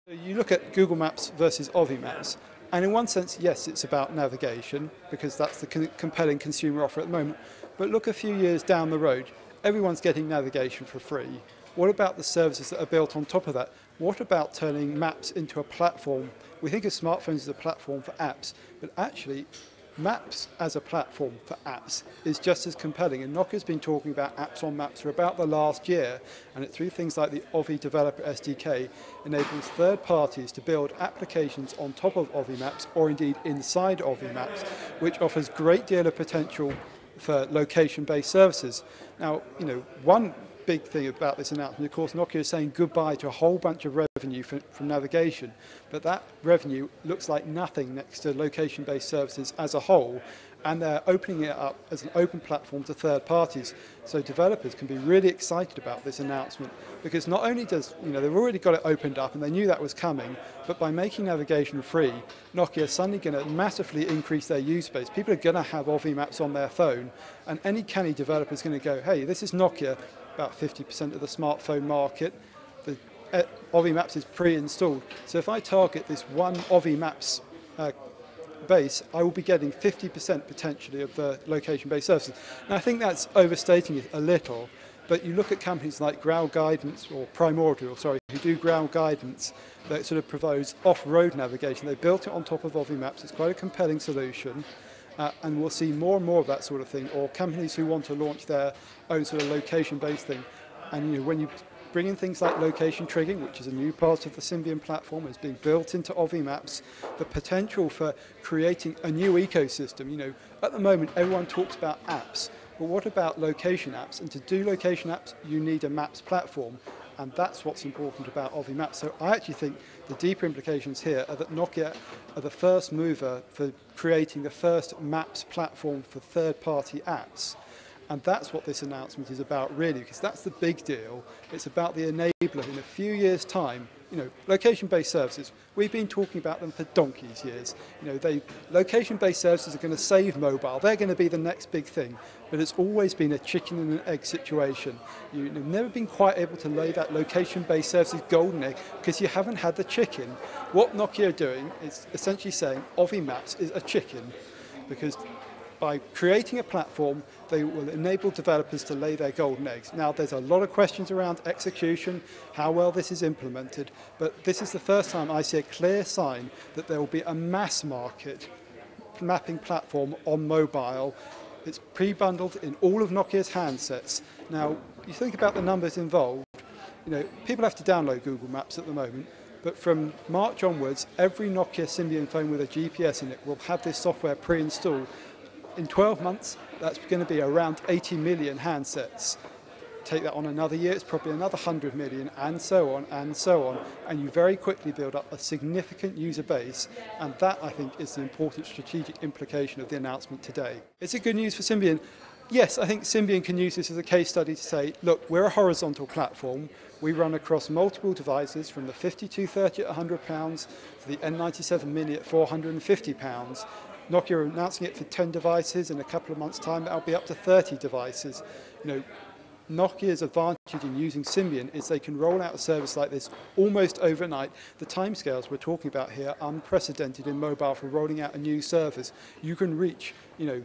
You look at Google Maps versus Ovi Maps, and in one sense, yes, it's about navigation, because that's the compelling consumer offer at the moment. But look a few years down the road, everyone's getting navigation for free. What about the services that are built on top of that? What about turning maps into a platform? We think of smartphones as a platform for apps, but actually, Maps as a platform for apps is just as compelling, and Nokia's been talking about apps on maps for about the last year, and it through things like the Ovi Developer SDK enables third parties to build applications on top of Ovi Maps or indeed inside Ovi Maps, which offers a great deal of potential for location-based services. Now, one big thing about this announcement, of course, Nokia is saying goodbye to a whole bunch of revenue from navigation, but that revenue looks like nothing next to location-based services as a whole, and they're opening it up as an open platform to third parties. So developers can be really excited about this announcement, because not only does, they've already got it opened up and they knew that was coming, but by making navigation free, Nokia is suddenly going to massively increase their user base. People are going to have Ovi Maps on their phone, and any canny developer is going to go, hey, this is Nokia, about 50% of the smartphone market. The Ovi Maps is pre-installed. So if I target this one Ovi Maps base, I will be getting 50% potentially of the location-based services. Now I think that's overstating it a little, but you look at companies like Ground Guidance, or Primordial, sorry, who do ground guidance that sort of provides off-road navigation. They built it on top of Ovi Maps. It's quite a compelling solution. And we'll see more and more of that sort of thing, or companies who want to launch their own sort of location-based thing. And when you bring in things like location triggering, which is a new part of the Symbian platform, is being built into Ovi Maps, the potential for creating a new ecosystem. At the moment, everyone talks about apps, but what about location apps? And to do location apps, you need a Maps platform. And that's what's important about Ovi Maps. So I actually think the deeper implications here are that Nokia are the first mover for creating the first Maps platform for third-party apps. And that's what this announcement is about, really, because that's the big deal. It's about the enabler in a few years' time. Location-based services, we've been talking about them for donkey's years. Location-based services are going to save mobile. They're going to be the next big thing. But it's always been a chicken and an egg situation. You've never been quite able to lay that location-based services golden egg because you haven't had the chicken. What Nokia are doing is essentially saying Ovi Maps is a chicken, because by creating a platform, they will enable developers to lay their golden eggs. Now, there's a lot of questions around execution, how well this is implemented, but this is the first time I see a clear sign that there will be a mass market mapping platform on mobile. It's pre-bundled in all of Nokia's handsets. Now, you think about the numbers involved. People have to download Google Maps at the moment, but from March onwards, every Nokia Symbian phone with a GPS in it will have this software pre-installed. In 12 months, that's going to be around 80 million handsets. Take that on another year, it's probably another 100 million, and so on, and so on. And you very quickly build up a significant user base, and that, I think, is the important strategic implication of the announcement today. Is it good news for Symbian? Yes, I think Symbian can use this as a case study to say, look, we're a horizontal platform. We run across multiple devices, from the 5230 at £100 to the N97 Mini at £450. Nokia are announcing it for 10 devices. In a couple of months' time, that'll be up to 30 devices. Nokia's advantage in using Symbian is they can roll out a service like this almost overnight. The timescales we're talking about here are unprecedented in mobile for rolling out a new service. You can reach,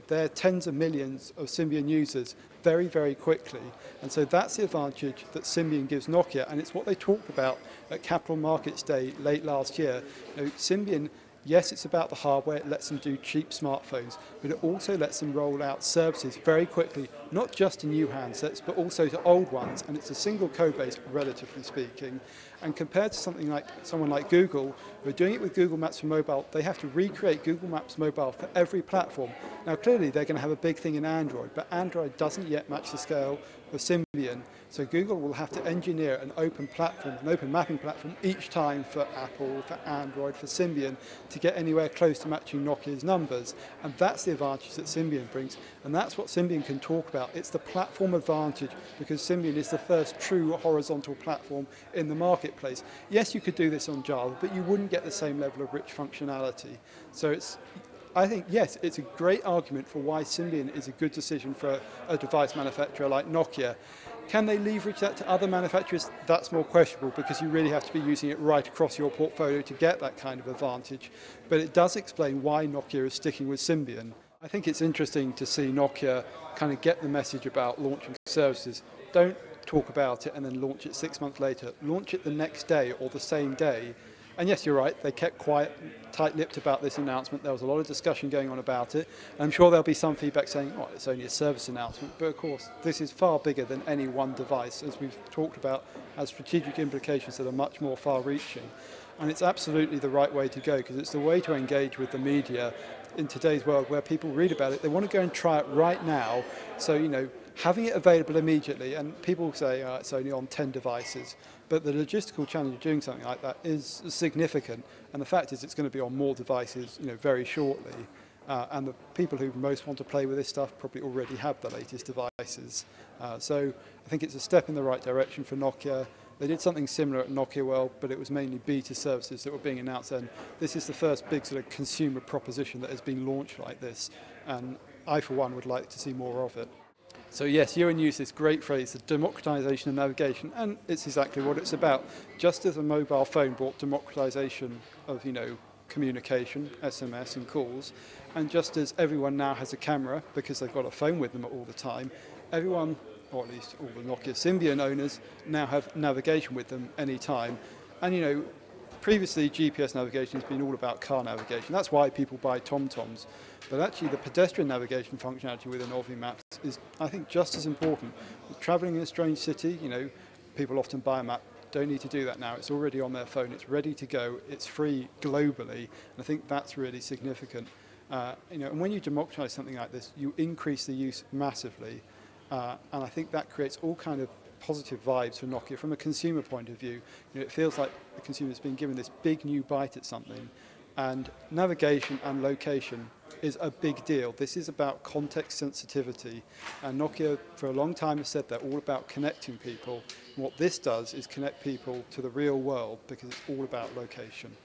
their tens of millions of Symbian users very, very quickly. And so that's the advantage that Symbian gives Nokia, and it's what they talked about at Capital Markets Day late last year. Symbian, yes, it's about the hardware, it lets them do cheap smartphones, but it also lets them roll out services very quickly, not just to new handsets, but also to old ones, and it's a single code base, relatively speaking. And compared to someone like Google, who are doing it with Google Maps for mobile, they have to recreate Google Maps mobile for every platform. Now, clearly, they're going to have a big thing in Android, but Android doesn't yet match the scale of Symbian. So Google will have to engineer an open platform, an open mapping platform each time for Apple, for Android, for Symbian to get anywhere close to matching Nokia's numbers. And that's the advantage that Symbian brings. And that's what Symbian can talk about. It's the platform advantage, because Symbian is the first true horizontal platform in the marketplace. Yes, you could do this on Java, but you wouldn't get the same level of rich functionality. So I think, yes, it's a great argument for why Symbian is a good decision for a device manufacturer like Nokia. Can they leverage that to other manufacturers? That's more questionable because you really have to be using it right across your portfolio to get that kind of advantage. But it does explain why Nokia is sticking with Symbian. I think it's interesting to see Nokia kind of get the message about launching services. Don't talk about it and then launch it 6 months later. Launch it the next day or the same day. And yes, you're right, they kept quiet, tight-lipped about this announcement. There was a lot of discussion going on about it. I'm sure there'll be some feedback saying, oh, it's only a service announcement. But of course, this is far bigger than any one device, as we've talked about, has strategic implications that are much more far-reaching. And it's absolutely the right way to go, because it's the way to engage with the media in today's world where people read about it. They want to go and try it right now. So, having it available immediately, and people say it's only on 10 devices, but the logistical challenge of doing something like that is significant, and the fact is it's going to be on more devices very shortly, and the people who most want to play with this stuff probably already have the latest devices. So I think it's a step in the right direction for Nokia. They did something similar at Nokia World, but it was mainly beta services that were being announced then. This is the first big sort of consumer proposition that has been launched like this, and I for one would like to see more of it. So yes, Ewan used this great phrase, the democratization of navigation, and it's exactly what it's about. Just as a mobile phone brought democratization of, communication, SMS and calls, and just as everyone now has a camera because they've got a phone with them all the time, everyone, or at least all the Nokia Symbian owners, now have navigation with them anytime. And previously GPS navigation has been all about car navigation. That's why people buy TomToms. But actually the pedestrian navigation functionality within Ovi Maps is, I think, just as important. Travelling in a strange city, people often buy a map, don't need to do that now. It's already on their phone, it's ready to go, it's free globally, and I think that's really significant. And when you democratise something like this, you increase the use massively, and I think that creates all kind of positive vibes for Nokia from a consumer point of view. It feels like the consumer's been given this big new bite at something, and navigation and location is a big deal. This is about context sensitivity, and Nokia for a long time has said they're all about connecting people. And what this does is connect people to the real world because it's all about location.